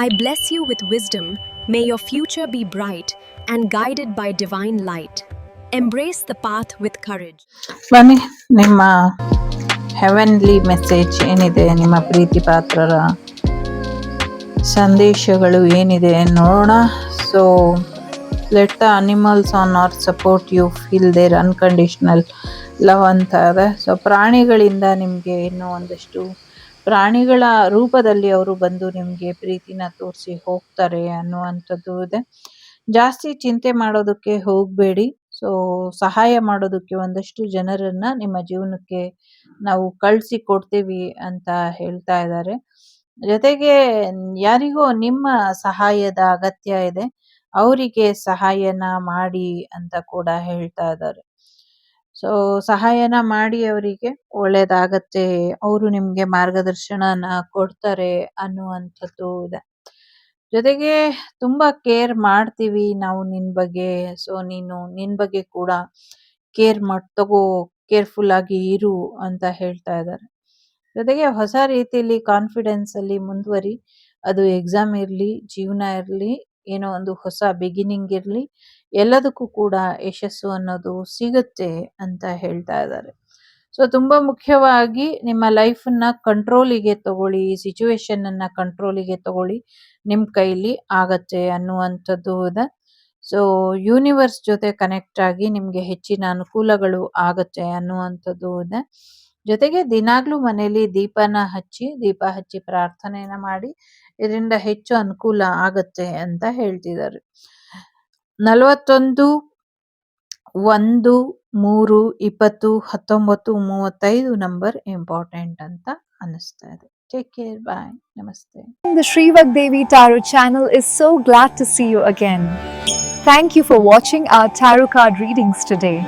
I bless you with wisdom. May your future be bright and guided by divine light. Embrace the path with courage. ಬನ್ನಿ, ನಿಮ್ಮ heavenly message ಏನಿದೆ, ನಿಮ್ಮ ಪ್ರೀತಿ ಪಾತ್ರರ ಸಂದೇಶಗಳು ಏನಿದೆ ನೋಡೋಣ. So let the animals on our support you, feel their unconditional love ಅಂತಾರೆ. ಸೊ ಪ್ರಾಣಿಗಳಿಂದ ನಿಮಗೆ ಇನ್ನೂ ಒಂದಷ್ಟು ಪ್ರಾಣಿಗಳ ರೂಪದಲ್ಲಿ ಅವರು ಬಂದು ನಿಮಗೆ ಪ್ರೀತಿನ ತೋರಿಸಿ ಹೋಗ್ತಾರೆ ಅನ್ನುವಂಥದ್ದು ಇದೆ. ಜಾಸ್ತಿ ಚಿಂತೆ ಮಾಡೋದಕ್ಕೆ ಹೋಗಬೇಡಿ. ಸೊ ಸಹಾಯ ಮಾಡೋದಕ್ಕೆ ಒಂದಷ್ಟು ಜನರನ್ನ ನಿಮ್ಮ ಜೀವನಕ್ಕೆ ನಾವು ಕಳಿಸಿ ಕೊಡ್ತೀವಿ ಅಂತ ಹೇಳ್ತಾ ಇದ್ದಾರೆ. ಜೊತೆಗೆ ಯಾರಿಗೋ ನಿಮ್ಮ ಸಹಾಯದ ಅಗತ್ಯ ಇದೆ, ಅವರಿಗೆ ಸಹಾಯನ ಮಾಡಿ ಅಂತ ಕೂಡ ಹೇಳ್ತಾ ಇದ್ದಾರೆ. ಸೊ ಸಹಾಯನ ಮಾಡಿ, ಅವರಿಗೆ ಒಳ್ಳೇದಾಗತ್ತೆ, ಅವರು ನಿಮ್ಗೆ ಮಾರ್ಗದರ್ಶನನ ಕೊಡ್ತಾರೆ ಅನ್ನುವಂಥದ್ದು ಇದೆ. ಜೊತೆಗೆ ತುಂಬಾ ಕೇರ್ ಮಾಡ್ತೀವಿ ನಾವು ನಿನ್ ಬಗ್ಗೆ. ಸೊ ನೀನು ನಿನ್ ಬಗ್ಗೆ ಕೂಡ ತಗೋ, ಕೇರ್ಫುಲ್ ಆಗಿ ಇರು ಅಂತ ಹೇಳ್ತಾ ಇದ್ದಾರೆ. ಜೊತೆಗೆ ಹೊಸ ರೀತಿಯಲ್ಲಿ ಕಾನ್ಫಿಡೆನ್ಸ್ ಅಲ್ಲಿ ಮುಂದುವರಿ. ಅದು ಎಕ್ಸಾಮ್ ಇರ್ಲಿ, ಜೀವನ ಇರ್ಲಿ, ಏನೋ ಒಂದು ಹೊಸ ಬಿಗಿನಿಂಗ್ ಇರ್ಲಿ, ಎಲ್ಲದಕ್ಕೂ ಕೂಡ ಯಶಸ್ಸು ಅನ್ನೋದು ಸಿಗುತ್ತೆ ಅಂತ ಹೇಳ್ತಾ ಇದ್ದಾರೆ. ಸೊ ತುಂಬಾ ಮುಖ್ಯವಾಗಿ ನಿಮ್ಮ ಲೈಫನ್ನ ಕಂಟ್ರೋಲಿಗೆ ತಗೊಳ್ಳಿ, ಸಿಚುವೇಶನ್ ಅನ್ನ ಕಂಟ್ರೋಲಿಗೆ ತಗೊಳ್ಳಿ, ನಿಮ್ ಕೈಲಿ ಆಗತ್ತೆ ಅನ್ನುವಂಥದ್ದು ಇದೆ. ಸೊ ಯೂನಿವರ್ಸ್ ಜೊತೆ ಕನೆಕ್ಟ್ ಆಗಿ ನಿಮ್ಗೆ ಹೆಚ್ಚಿನ ಅನುಕೂಲಗಳು ಆಗತ್ತೆ ಅನ್ನುವಂಥದ್ದು ಇದೆ. ಜೊತೆಗೆ ದಿನಾಗ್ಲೂ ಮನೆಯಲ್ಲಿ ದೀಪ ಹಚ್ಚಿ ಪ್ರಾರ್ಥನೆಯನ್ನ ಮಾಡಿ, ಇದರಿಂದ ಹೆಚ್ಚು ಅನುಕೂಲ ಆಗತ್ತೆ ಅಂತ ಹೇಳ್ತಿದ್ದಾರೆ. 41-1-3-20-19-35 ನಂಬರ್ ಇಂಪಾರ್ಟೆಂಟ್ ಅಂತ ಅನಿಸ್ತಾ ಇದೆ. ಟೇಕ್ ಕೇರ್, ಬಾಯ್, ನಮಸ್ತೆ. The Sri Vagdevi Tarot channel is so glad to see you again. Thank you for watching our tarot card readings today.